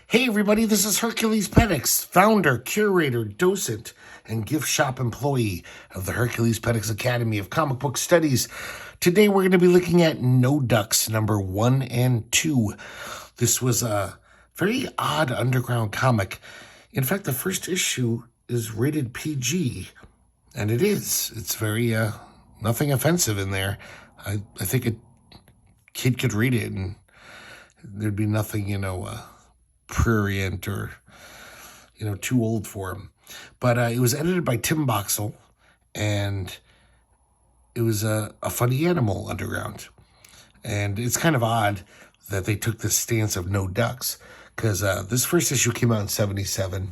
Hey everybody, this is herculespetix, founder, curator, docent, and gift shop employee of the herculespetix Academy of Comic Book Studies. Today we're going to be looking at No Ducks number 1 and 2. This was a very odd underground comic. In fact, the first issue is rated PG, and it is. It's very, nothing offensive in there. I think a kid could read it and there'd be nothing, prurient or, too old for him. But it was edited by Tim Boxell, and it was a funny animal underground. And it's kind of odd that they took this stance of no ducks, because this first issue came out in 1977,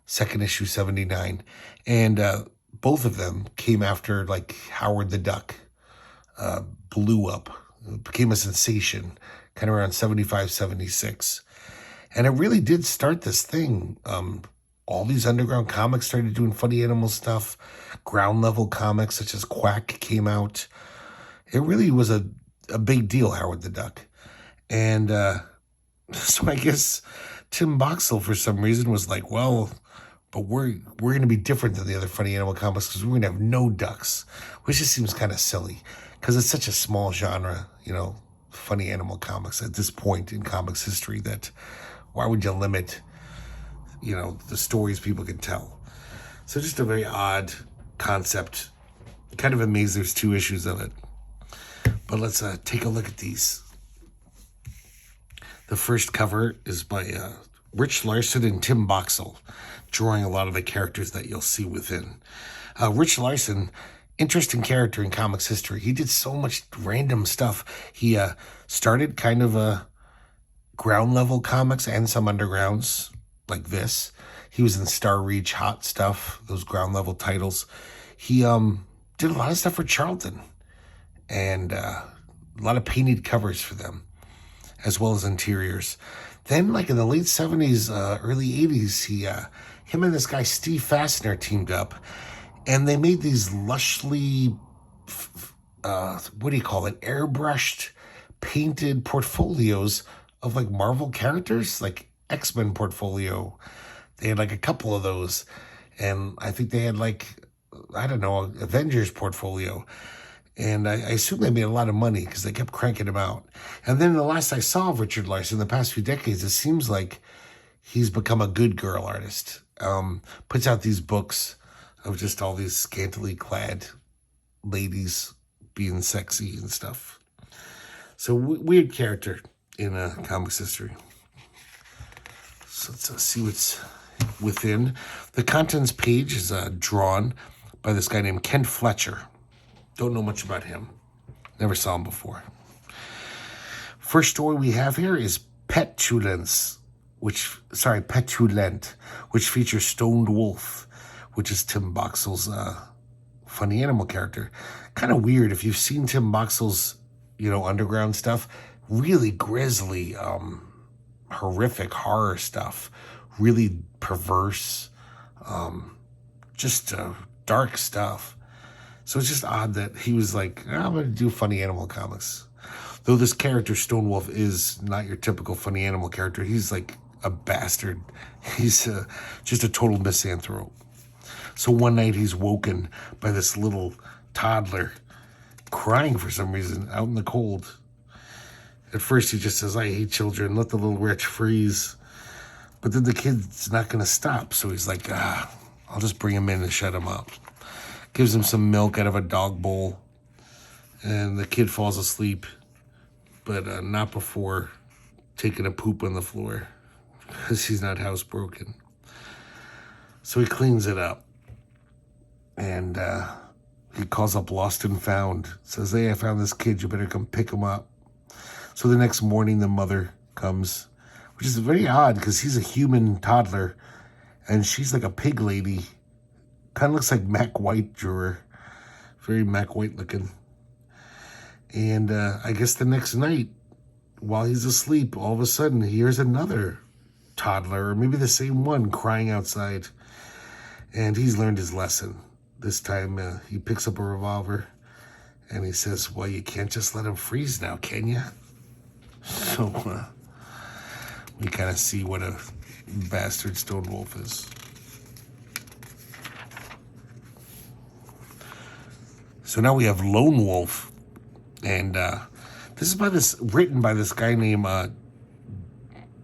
second issue 1979, and both of them came after, like, Howard the Duck blew up. It became a sensation kind of around 1975, 1976. And it really did start this thing. All these underground comics started doing funny animal stuff. Ground level comics such as Quack came out. It really was a big deal, Howard the Duck. And so I guess Tim Boxell, for some reason, was like, well, but we're going to be different than the other funny animal comics because we're going to have no ducks, which just seems kind of silly because it's such a small genre, funny animal comics at this point in comics history that why would you limit, the stories people can tell? So just a very odd concept. Kind of amazed there's 2 issues of it. But let's take a look at these. The first cover is by Rich Larson and Tim Boxell, drawing a lot of the characters that you'll see within. Rich Larson, interesting character in comics history. He did so much random stuff. He started kind of ground level comics and some undergrounds like this. He was in Star Reach, Hot Stuff, those ground level titles. He did a lot of stuff for Charlton and a lot of painted covers for them, as well as interiors. Then, like in the late 70s, early 80s, him and this guy Steve Fastener teamed up, and they made these lushly, airbrushed, painted portfolios of like Marvel characters, like X-Men portfolio. They had like a couple of those, and I think they had Avengers portfolio. And I assume they made a lot of money because they kept cranking them out. And then the last I saw of Richard Larson in the past few decades, it seems like he's become a good girl artist. Puts out these books of just all these scantily clad ladies being sexy and stuff. So weird character in comics history. So let's see what's within. The contents page is drawn by this guy named Ken Fletcher. Don't know much about him. Never saw him before. First story we have here is Petulent, which features Stoned Wolf, which is Tim Boxell's funny animal character. Kind of weird if you've seen Tim Boxell's, underground stuff. Really grisly, horrific horror stuff. Really perverse, just dark stuff. So it's just odd that he was like, I'm going to do funny animal comics. Though this character, Stone Wolf, is not your typical funny animal character. He's like a bastard. He's just a total misanthrope. So one night he's woken by this little toddler crying for some reason out in the cold. At first he just says, I hate children, let the little wretch freeze. But then the kid's not going to stop. So he's like, I'll just bring him in and shut him up. Gives him some milk out of a dog bowl. And the kid falls asleep. But not before taking a poop on the floor. Because he's not housebroken. So he cleans it up. And he calls up Lost and Found. Says, hey, I found this kid. You better come pick him up. So the next morning, the mother comes, which is very odd because he's a human toddler and she's like a pig lady. Kind of looks like Mac White drew her. Very Mac White looking. And I guess the next night, while he's asleep, all of a sudden he hears another toddler, or maybe the same one, crying outside. And he's learned his lesson. This time he picks up a revolver and he says, well, you can't just let him freeze now, can you? So we kind of see what a bastard Stone Wolf is. So now we have Lone Wolf, and this is written by this guy named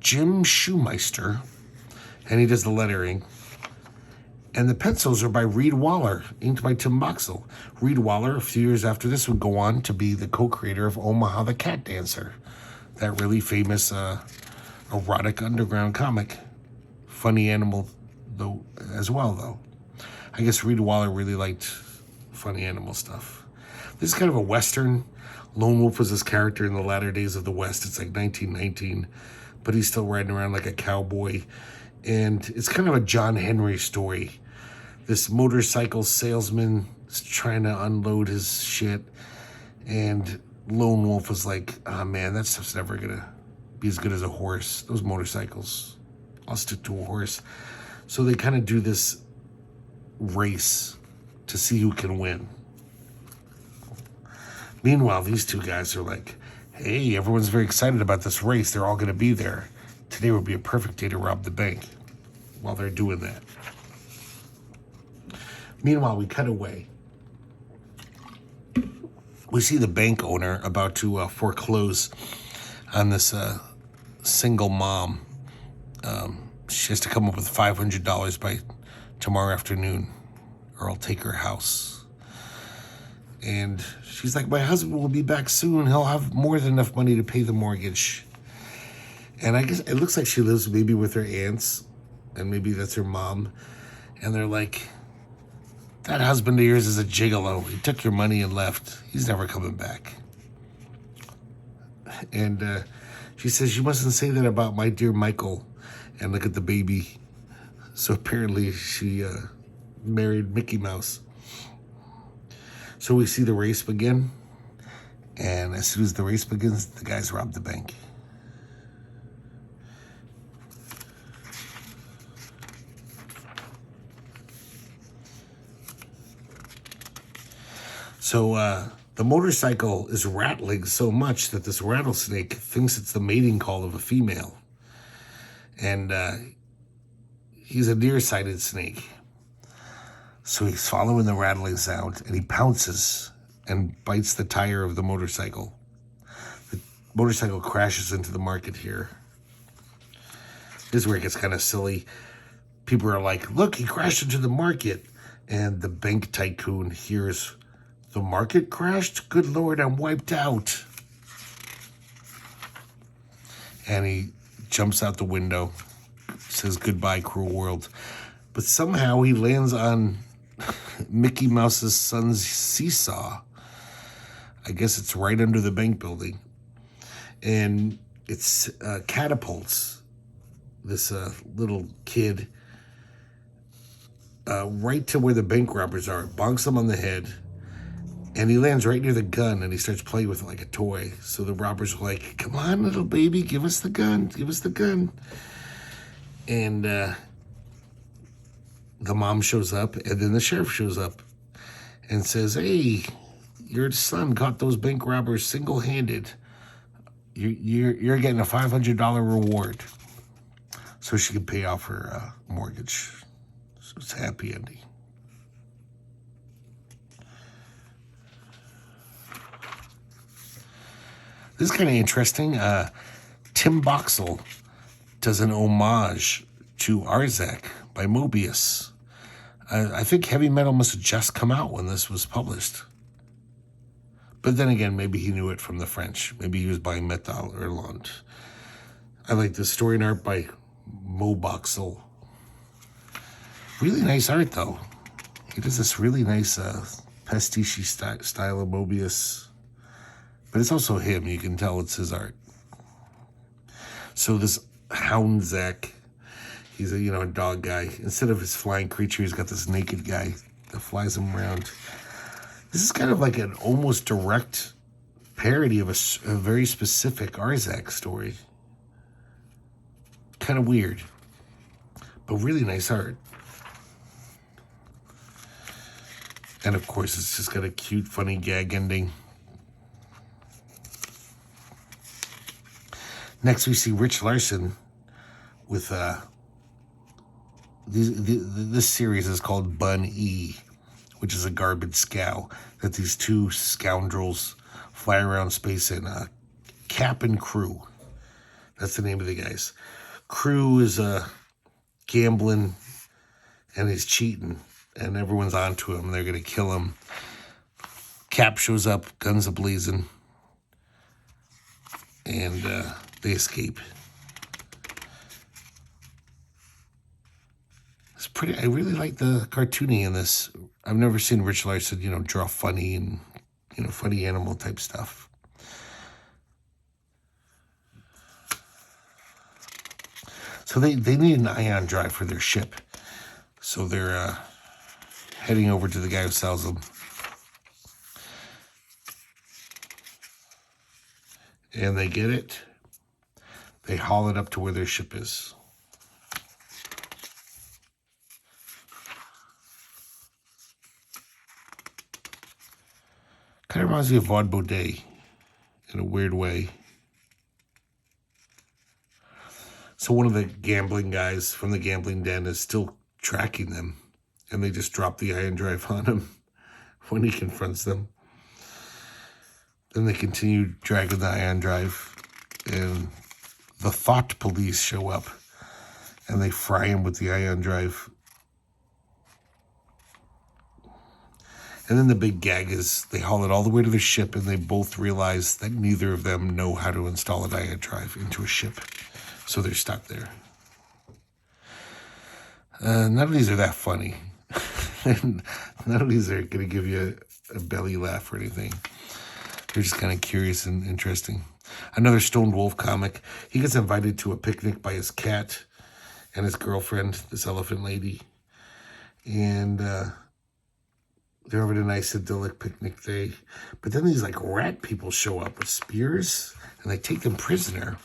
Jim Shoemeister, and he does the lettering. And the pencils are by Reed Waller, inked by Tim Boxell. Reed Waller, a few years after this, would go on to be the co-creator of Omaha the Cat Dancer, that really famous erotic underground comic. Funny animal, though, as well, though. I guess Reed Waller really liked funny animal stuff. This is kind of a Western. Lone Wolf was his character in the latter days of the West. It's like 1919, but he's still riding around like a cowboy. And it's kind of a John Henry story. This motorcycle salesman is trying to unload his shit, and Lone Wolf was like, oh man, that stuff's never gonna be as good as a horse. Those motorcycles, I'll stick to a horse. So they kind of do this race to see who can win. Meanwhile, these two guys are like, hey, everyone's very excited about this race. They're all gonna be there. Today would be a perfect day to rob the bank. While they're doing that. Meanwhile, we cut away. We see the bank owner about to foreclose on this single mom. She has to come up with $500 by tomorrow afternoon, or I'll take her house. And she's like, my husband will be back soon. He'll have more than enough money to pay the mortgage. And I guess it looks like she lives maybe with her aunts, and maybe that's her mom. And they're like, that husband of yours is a gigolo. He took your money and left. He's never coming back. And she says, you mustn't say that about my dear Michael. And look at the baby. So apparently she married Mickey Mouse. So we see the race begin. And as soon as the race begins, the guys rob the bank. So the motorcycle is rattling so much that this rattlesnake thinks it's the mating call of a female. And he's a nearsighted snake. So he's following the rattling sound, and he pounces and bites the tire of the motorcycle. The motorcycle crashes into the market here. This is where it gets kind of silly. People are like, look, he crashed into the market. And the bank tycoon hears, the market crashed? Good Lord, I'm wiped out. And he jumps out the window, says goodbye, cruel world. But somehow he lands on Mickey Mouse's son's seesaw. I guess it's right under the bank building. And it's catapults this little kid right to where the bank robbers are. Bonks him on the head. And he lands right near the gun, and he starts playing with it like a toy. So the robbers are like, come on, little baby, give us the gun. Give us the gun. And the mom shows up, and then the sheriff shows up and says, hey, your son caught those bank robbers single-handed. You're getting a $500 reward. So she can pay off her mortgage. So it's a happy ending. This is kind of interesting. Tim Boxell does an homage to Arzak by Mobius. I think Heavy Metal must have just come out when this was published. But then again, maybe he knew it from the French. Maybe he was buying Metal-Irland. I like the story and art by Mo Boxell. Really nice art, though. He does this really nice pastiche style of Mobius. But it's also him. You can tell it's his art. So this Houndzak, he's a dog guy. Instead of his flying creature, he's got this naked guy that flies him around. This is kind of like an almost direct parody of a very specific Arzak story. Kind of weird, but really nice art. And of course, it's just got a cute, funny gag ending. Next, we see Rich Larson with this series is called Bun E, which is a garbage scow that these two scoundrels fly around space in. Cap and Crew. That's the name of the guys. Crew is gambling and he's cheating, and everyone's onto him. They're going to kill him. Cap shows up, guns a-blazing, and they escape. It's pretty. I really like the cartooning in this. I've never seen Rich Larson, draw funny and, funny animal type stuff. So they need an ion drive for their ship. So they're heading over to the guy who sells them. And they get it. They haul it up to where their ship is. Kind of reminds me of Vaude Baudet in a weird way. So one of the gambling guys from the gambling den is still tracking them, and they just drop the ion drive on him when he confronts them. Then they continue dragging the ion drive, and the thought police show up, and they fry him with the ion drive. And then the big gag is they haul it all the way to the ship, and they both realize that neither of them know how to install an ion drive into a ship. So they're stuck there. None of these are that funny. None of these are going to give you a belly laugh or anything. They're just kind of curious and interesting. Another Stoned Wolf comic. He gets invited to a picnic by his cat and his girlfriend, this elephant lady. And they're having a nice idyllic picnic day. But then these rat people show up with spears and they take them prisoner.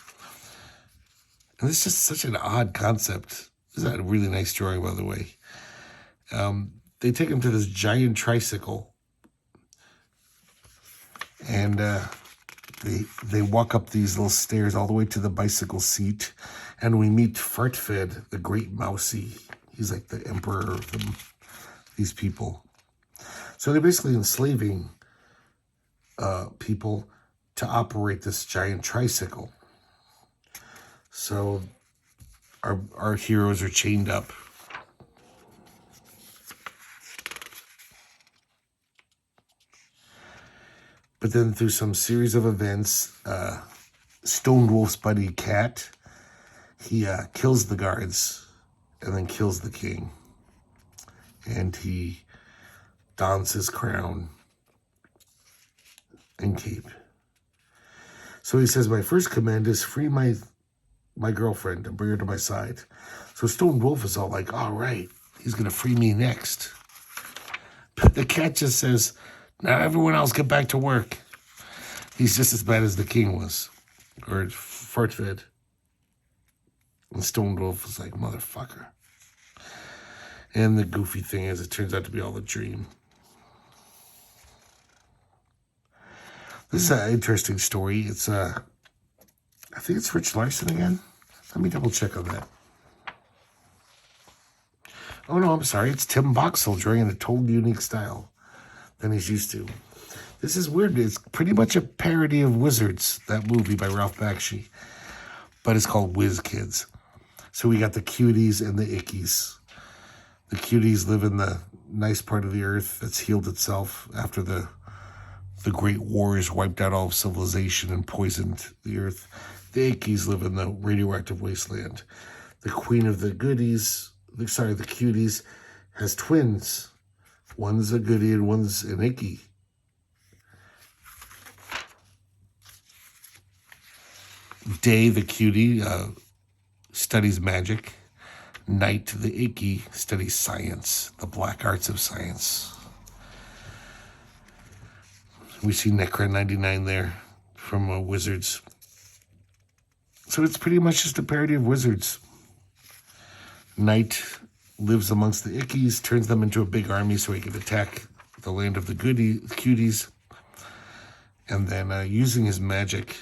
And it's just such an odd concept. This is a really nice drawing, by the way. They take him to this giant tricycle. And they walk up these little stairs all the way to the bicycle seat. And we meet Fartfed, the great mousy. He's like the emperor of them, these people. So they're basically enslaving people to operate this giant tricycle. So our heroes are chained up. But then through some series of events, Stoned Wolf's buddy Cat, he kills the guards and then kills the king. And he dons his crown and cape. So he says, my first command is free my girlfriend and bring her to my side. So Stoned Wolf is all like, all right, he's going to free me next. But the cat just says, now everyone else get back to work. He's just as bad as the king was, or Fartfed. And Stoned Wolf was like, motherfucker. And the goofy thing is, it turns out to be all a dream. This is an interesting story. It's I think it's Rich Larson again. Let me double check on that. Oh no, I'm sorry. It's Tim Boxell drawing in a totally unique style than he's used to. This is weird. It's pretty much a parody of Wizards, that movie by Ralph Bakshi, but it's called Whiz Kids. So we got the cuties and the ickies. The cuties live in the nice part of the earth that's healed itself after the Great Wars wiped out all of civilization and poisoned the earth. The ickies live in the radioactive wasteland. The queen of the goodies, the cuties, has twins. One's a goodie and one's an icky. Day, the cutie, studies magic. Night, the icky, studies science, the black arts of science. We see Necra 99 there from Wizards. So it's pretty much just a parody of Wizards. Night lives amongst the ickies, turns them into a big army so he can attack the land of the cuties. And then using his magic,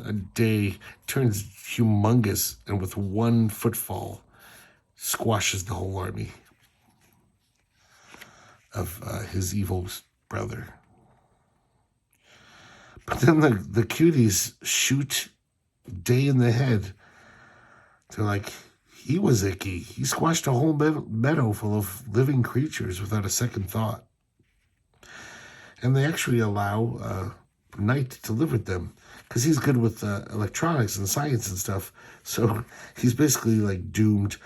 a day turns humongous and with one footfall squashes the whole army of his evil brother. But then the cuties shoot Day in the head. They're like, he was icky. He squashed a whole meadow full of living creatures without a second thought. And they actually allow Knight to live with them because he's good with electronics and science and stuff. So he's basically like doomed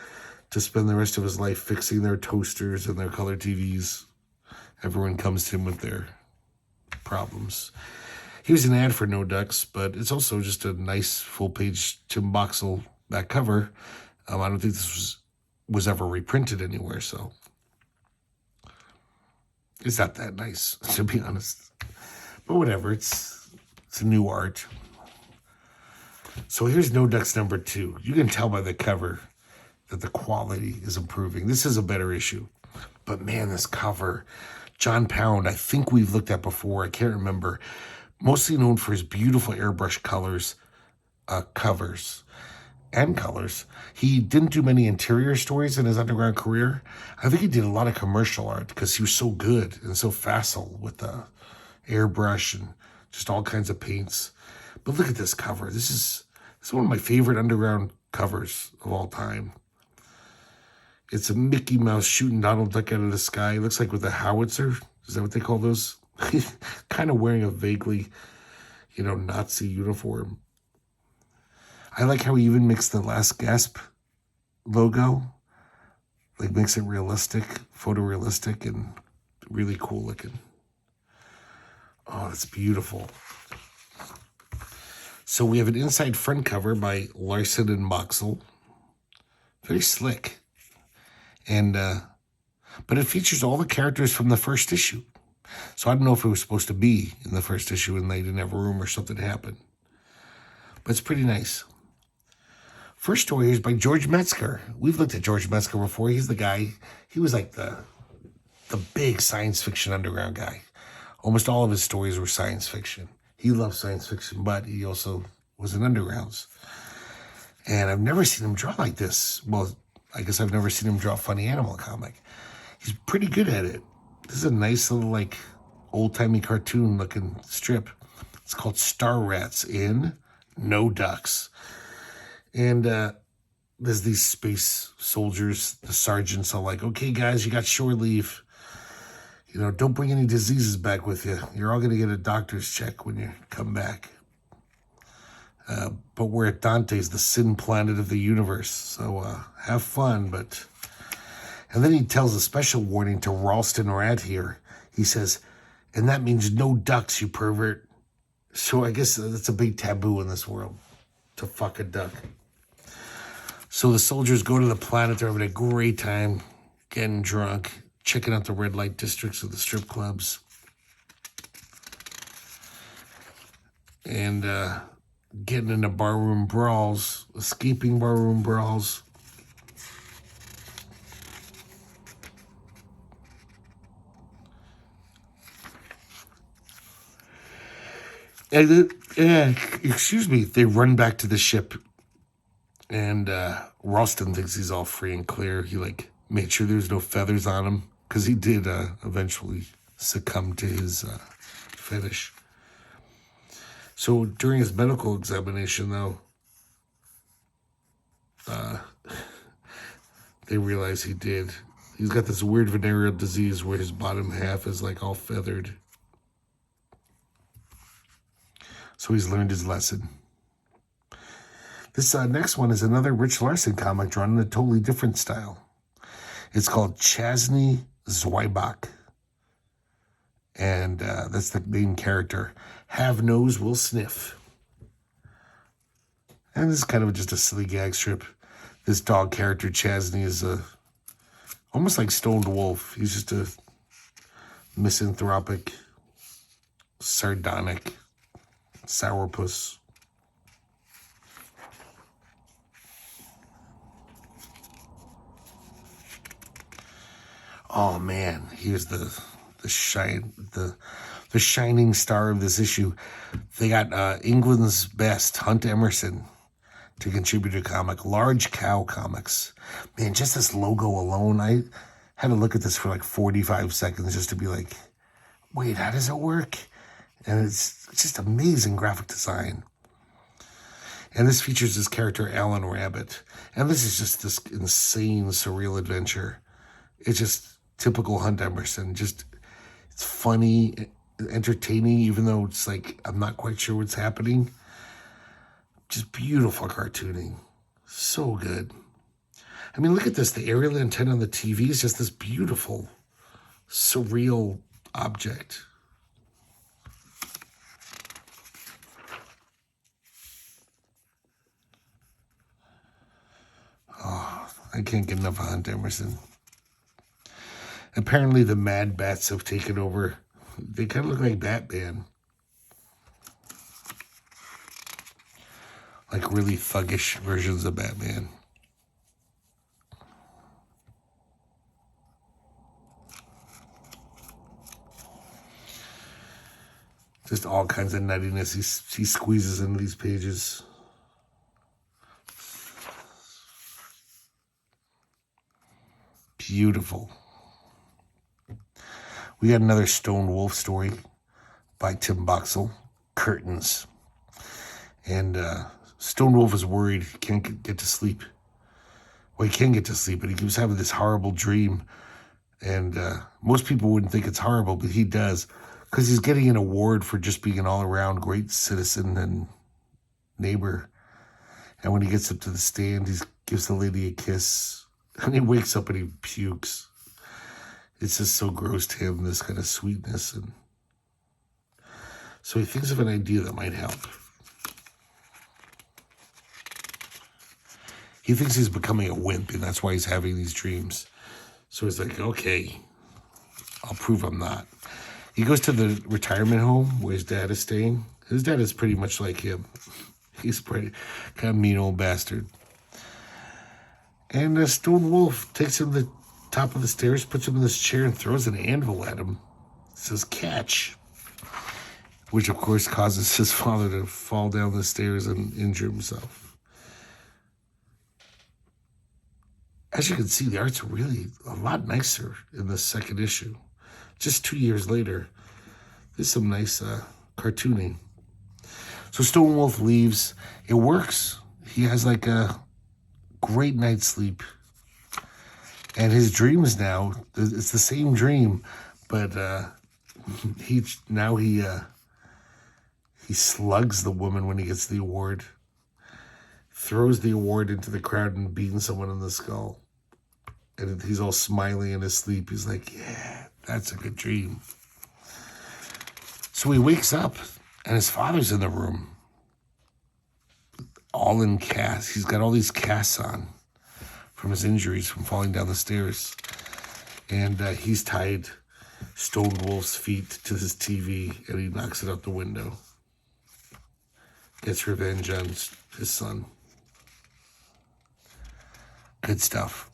to spend the rest of his life fixing their toasters and their color TVs. Everyone comes to him with their problems. Here's an ad for No Ducks, but it's also just a nice full-page Tim Boxell back cover. I don't think this was ever reprinted anywhere, so it's not that nice, to be honest. But whatever, it's a new art. So here's No Ducks number 2. You can tell by the cover that the quality is improving. This is a better issue. But man, this cover, John Pound, I think we've looked at before. I can't remember. Mostly known for his beautiful airbrush covers. He didn't do many interior stories in his underground career. I think he did a lot of commercial art because he was so good and so facile with the airbrush and just all kinds of paints. But look at this cover. This is one of my favorite underground covers of all time. It's a Mickey Mouse shooting Donald Duck out of the sky. It looks like with a howitzer. Is that what they call those? Kind of wearing a vaguely, Nazi uniform. I like how he even makes the Last Gasp logo. Like, makes it realistic, photorealistic, and really cool looking. Oh, that's beautiful. So we have an inside front cover by Larson and Boxell. Very slick. And, but it features all the characters from the first issue. So I don't know if it was supposed to be in the first issue and they didn't have room or something happened. But it's pretty nice. First story is by George Metzger. We've looked at George Metzger before. He's the guy, he was like the big science fiction underground guy. Almost all of his stories were science fiction. He loved science fiction, but he also was in undergrounds. And I've never seen him draw like this. Well, I guess I've never seen him draw a funny animal comic. He's pretty good at it. This is a nice little, like, old-timey cartoon-looking strip. It's called Star Rats in No Ducks. And there's these space soldiers, the sergeants are like, okay, guys, you got shore leave. Don't bring any diseases back with you. You're all going to get a doctor's check when you come back. But we're at Dante's, the sin planet of the universe. So have fun, but... And then he tells a special warning to Ralston Rat here. He says, and that means no ducks, you pervert. So I guess that's a big taboo in this world, to fuck a duck. So the soldiers go to the planet. They're having a great time, getting drunk, checking out the red light districts of the strip clubs. And getting into barroom brawls, escaping barroom brawls. And excuse me, they run back to the ship, and Ralston thinks he's all free and clear. He made sure there's no feathers on him because he did eventually succumb to his fetish. So during his medical examination, though, they realize he's got this weird venereal disease where his bottom half is all feathered. So he's learned his lesson. This next one is another Rich Larson comic drawn in a totally different style. It's called Chasney Zwieback. And that's the main character. Have nose will sniff. And this is kind of just a silly gag strip. This dog character, Chasney, is almost like Stoned Wolf. He's just a misanthropic, sardonic sourpuss. Oh man, here's the the shining star of this issue. They got England's best, Hunt Emerson, to contribute to comic. Large Cow Comics. Man, just this logo alone, I had to look at this for like 45 seconds just to be like, wait, how does it work? And it's just amazing graphic design. And this features this character, Alan Rabbit. And this is just this insane, surreal adventure. It's just typical Hunt Emerson. Just, it's funny, entertaining, even though it's like, I'm not quite sure what's happening. Just beautiful cartooning. So good. I mean, look at this. The aerial antenna on the TV is just this beautiful, surreal object. Oh, I can't get enough of Hunt Emerson. Apparently the Mad Bats have taken over. They kind of look like Batman. Like really thuggish versions of Batman. Just all kinds of nuttiness he squeezes into these pages. Beautiful. We got another Stone Wolf story by Tim Boxell, Curtains. And Stone Wolf is worried he can't get to sleep. Well, he can get to sleep, but he keeps having this horrible dream. And most people wouldn't think it's horrible, but he does. Because he's getting an award for just being an all-around great citizen and neighbor. And when he gets up to the stand, he gives the lady a kiss. And he wakes up and he pukes. It's just so gross to him, this kind of sweetness. And so he thinks of an idea that might help. He thinks he's becoming a wimp, and that's why he's having these dreams. So he's like, okay, I'll prove I'm not. He goes to the retirement home where his dad is staying. His dad is pretty much like him. He's pretty kind of mean old bastard. And Stone Wolf takes him to the top of the stairs, puts him in this chair, and throws an anvil at him. It says, catch. Which, of course, causes his father to fall down the stairs and injure himself. As you can see, the art's really a lot nicer in the second issue. Just 2 years later, there's some nice cartooning. So Stone Wolf leaves. It works. He has like a great night's sleep. And his dreams now, it's the same dream, but he slugs the woman when he gets the award, throws the award into the crowd and beats someone in the skull. And he's all smiling in his sleep. He's like, yeah, that's a good dream. So he wakes up and his father's in the room, all in casts. He's got all these casts on from his injuries from falling down the stairs. And he's tied Stone Wolf's feet to his TV and he knocks it out the window. Gets revenge on his son. Good stuff.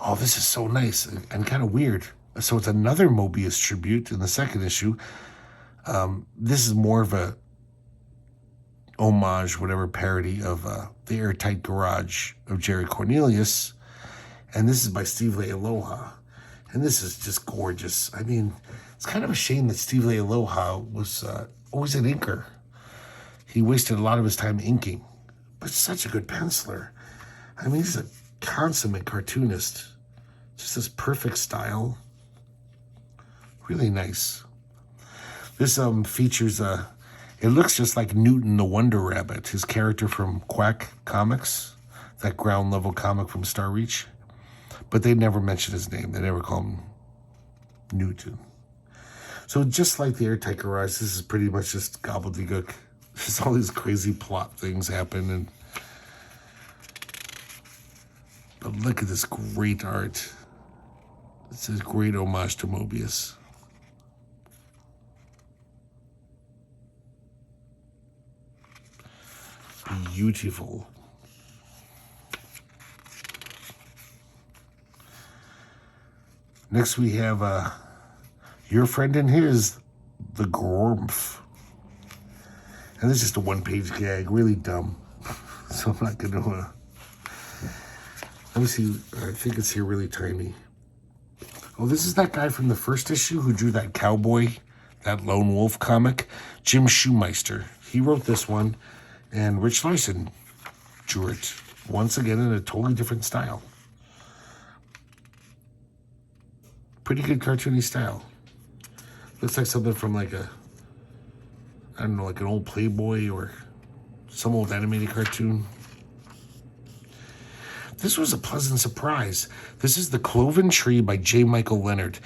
Oh, this is so nice and kind of weird. So it's another Mobius tribute in the second issue. This is more of a homage, whatever, parody of The Airtight Garage of Jerry Cornelius. And this is by Steve Leialoha. And this is just gorgeous. I mean, it's kind of a shame that Steve Leialoha was always an inker. He wasted a lot of his time inking. But such a good penciler. I mean, he's a consummate cartoonist. Just this perfect style. Really nice. This features it looks just like Newton the Wonder Rabbit, his character from Quack Comics, that ground level comic from Star Reach. But they never mention his name. They never call him Newton. So just like the Airtight Garage, this is pretty much just gobbledygook. Just all these crazy plot things happen. But look at this great art. It's a great homage to Mobius. Beautiful. Next we have Your friend and his, the Gormf. And this is just a one-page gag, really dumb. So I'm not going to... let me see. I think it's here really tiny. Oh, this is that guy from the first issue who drew that cowboy, that lone wolf comic, Jim Shoemeister. He wrote this one, and Rich Larson drew it, once again in a totally different style. Pretty good cartoony style. Looks like something from like a, I don't know, like an old Playboy or some old animated cartoon. This was a pleasant surprise. This is The Cloven Tree by J. Michael Leonard.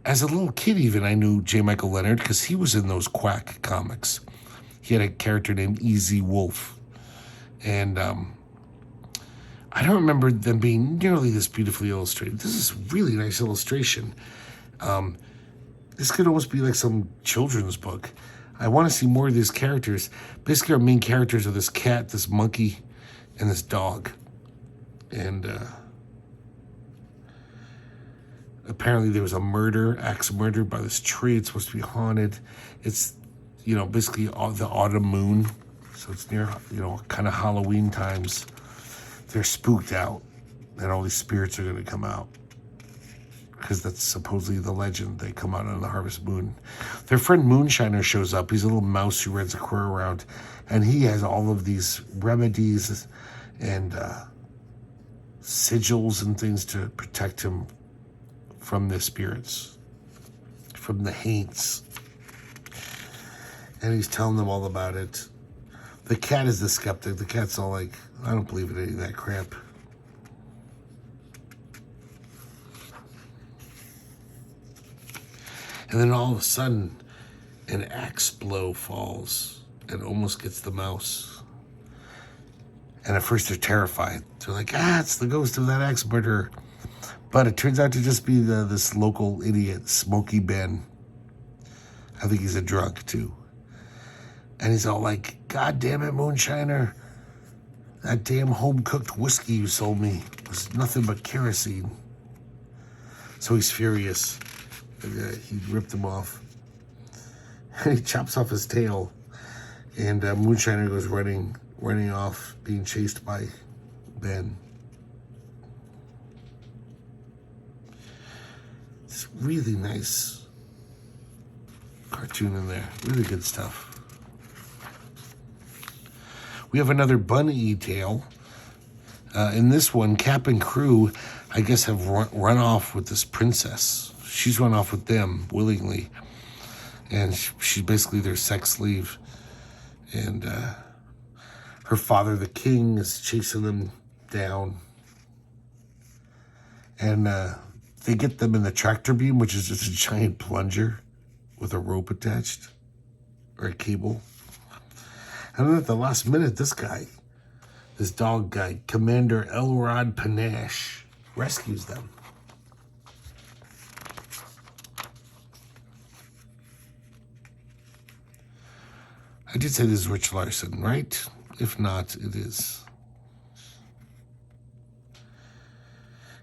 As a little kid even, I knew J. Michael Leonard because he was in those Quack comics. He had a character named Easy Wolf. And I don't remember them being nearly this beautifully illustrated. This is really nice illustration. This could almost be like some children's book. I want to see more of these characters. Basically, our main characters are this cat, this monkey, and this dog. And apparently there was a axe murder by this tree. It's supposed to be haunted. It's, basically the autumn moon. So it's near, kind of Halloween times. They're spooked out and all these spirits are going to come out. Because that's supposedly the legend. They come out on the harvest moon. Their friend Moonshiner shows up. He's a little mouse who rides a crow around. And he has all of these remedies and sigils and things to protect him from the spirits, from the haints. And he's telling them all about it. The cat is the skeptic. The cat's all like, I don't believe in any of that crap. And then all of a sudden, an axe blow falls and almost gets the mouse. And at first they're terrified. They're like, it's the ghost of that axe murderer. But it turns out to just be this local idiot, Smokey Ben. I think he's a drunk too. And he's all like, God damn it, Moonshiner. That damn home-cooked whiskey you sold me was nothing but kerosene. So he's furious. He ripped him off. And he chops off his tail. And Moonshiner goes running off, being chased by Ben. It's really nice cartoon in there. Really good stuff. We have another bunny tale. In this one, Cap and crew, I guess, have run off with this princess. She's run off with them willingly. And she's basically their sex slave. And her father, the king, is chasing them down. And they get them in the tractor beam, which is just a giant plunger with a rope attached. Or a cable. And then at the last minute, this dog guy, Commander Elrod Panache, rescues them. I did say this is Rich Larson, right? If not, it is.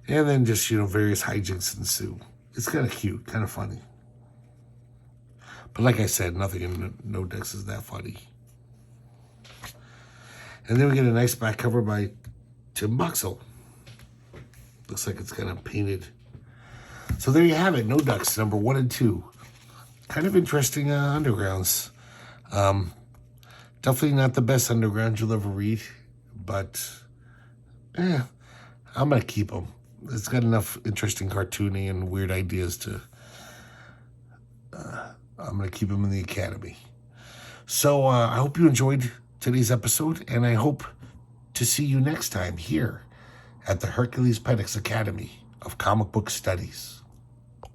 And then just, various hijinks ensue. It's kind of cute, kind of funny. But like I said, nothing in No Ducks is that funny. And then we get a nice back cover by Tim Boxell. Looks like it's kind of painted. So there you have it, No Ducks, number 1 and 2. Kind of interesting undergrounds. Definitely not the best underground you'll ever read, but I'm going to keep them. It's got enough interesting cartooning and weird ideas to... I'm going to keep them in the Academy. So I hope you enjoyed today's episode, and I hope to see you next time here at the Herculespetix Academy of Comic Book Studies.